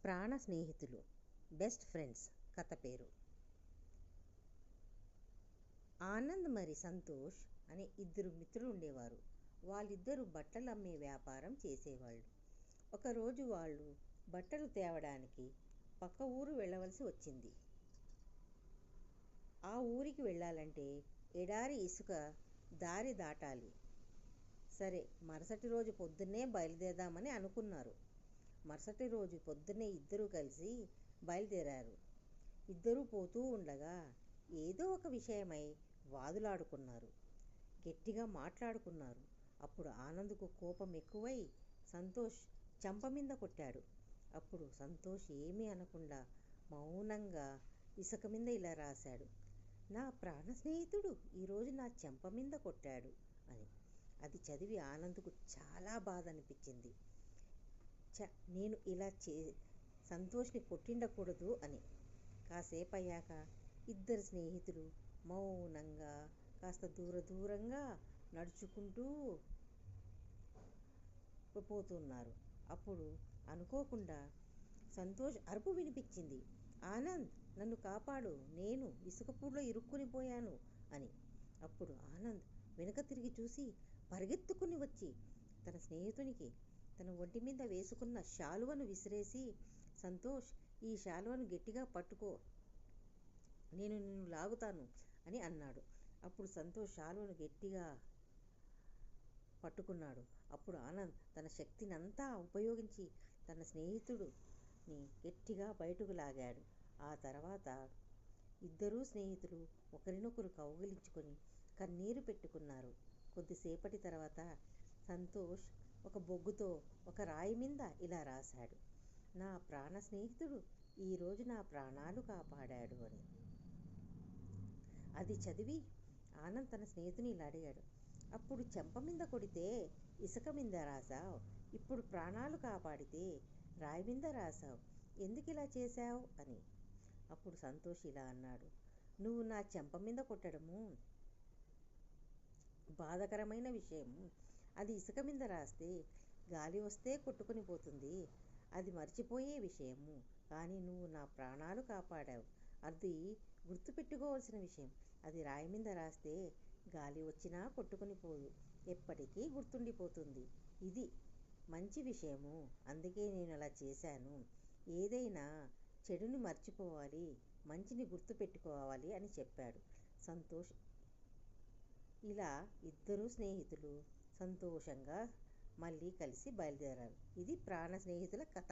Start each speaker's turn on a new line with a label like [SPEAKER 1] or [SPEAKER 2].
[SPEAKER 1] ప్రాణ స్నేహితులు, best friends కథ పేరు. ఆనంద్ మరి సంతోష్ అనే ఇద్దరు మిత్రులు ఉండేవారు. వాళ్ళిద్దరూ బట్టలు అమ్మే వ్యాపారం చేసేవాళ్ళు. ఒకరోజు వాళ్ళు బట్టలు తేవడానికి పక్క ఊరు వెళ్ళవలసి వచ్చింది. ఆ ఊరికి వెళ్ళాలంటే ఎడారి ఇసుక దారి దాటాలి. సరే, మరుసటి రోజు పొద్దున్నే బయలుదేరదామని అనుకున్నారు. మరుసటి రోజు పొద్దున్నే ఇద్దరూ కలిసి బయలుదేరారు. ఇద్దరూ పోతూ ఉండగా ఏదో ఒక విషయమై వాదులాడుకున్నారు, గట్టిగా మాట్లాడుకున్నారు. అప్పుడు ఆనంద్కు కోపం ఎక్కువై సంతోష్ చెంప మీద కొట్టాడు. అప్పుడు సంతోష్ ఏమీ అనకుండా మౌనంగా ఇసుక మీద ఇలా రాశాడు: నా ప్రాణ స్నేహితుడు ఈరోజు నా చెంప మీద కొట్టాడు అని. అది చదివి ఆనంద్కు చాలా బాధ అనిపించింది. నేను ఇలా సంతోష్ని కొట్టిండకూడదు అని. కాసేపు అయ్యాక ఇద్దరు స్నేహితులు మౌనంగా కాస్త దూరంగా నడుచుకుంటూ పోతున్నారు. అప్పుడు అనుకోకుండా సంతోష్ అరుపు వినిపించింది: ఆనంద్, నన్ను కాపాడు, నేను ఇసుకపూడిలో ఇరుక్కుని పోయాను అని. అప్పుడు ఆనంద్ వెనుక తిరిగి చూసి పరిగెత్తుకుని వచ్చి తన స్నేహితునికి తన ఒంటి మీద వేసుకున్న శాలువను విసిరేసి, సంతోష్, ఈ శాలువను గట్టిగా పట్టుకో, నేను నిన్ను లాగుతాను అని అన్నాడు. అప్పుడు సంతోష్ శాలువను గట్టిగా పట్టుకున్నాడు. అప్పుడు ఆనంద్ తన శక్తినంతా ఉపయోగించి తన స్నేహితుడిని గట్టిగా బయటకు లాగాడు. ఆ తర్వాత ఇద్దరూ స్నేహితులు ఒకరినొకరు కౌగిలించుకొని కన్నీరు పెట్టుకున్నారు. కొద్దిసేపటి తర్వాత సంతోష్ ఒక బొగ్గుతో ఒక రాయి మీద ఇలా రాశాడు: నా ప్రాణ స్నేహితుడు ఈరోజు నా ప్రాణాలు కాపాడాడు అని. అది చదివి ఆనంద్ తన స్నేహితుని ఇలా అడిగాడు: అప్పుడు చెంప మీద కొడితే ఇసుక మీద రాశావు, ఇప్పుడు ప్రాణాలు కాపాడితే రాయి మీద రాశావు, ఎందుకు ఇలా చేశావు అని. అప్పుడు సంతోష్ ఇలా అన్నాడు: నువ్వు నా చెంప మీద కొట్టడము బాధకరమైన విషయము. అది ఇసుక మీద రాస్తే గాలి వస్తే కొట్టుకుని పోతుంది, అది మర్చిపోయే విషయము. కానీ నువ్వు నా ప్రాణాలు కాపాడావు, అది గుర్తుపెట్టుకోవాల్సిన విషయం. అది రాయి మీద రాస్తే గాలి వచ్చినా కొట్టుకుని పోదు, ఎప్పటికీ గుర్తుండిపోతుంది. ఇది మంచి విషయము, అందుకే నేను అలా చేశాను. ఏదైనా చెడుని మర్చిపోవాలి, మంచిని గుర్తుపెట్టుకోవాలి అని చెప్పాడు సంతోష్. ఇలా ఇద్దరు స్నేహితులు సంతోషంగా మళ్ళీ కలిసి బయలుదేరారు. ఇది ప్రాణ స్నేహితుల కథ.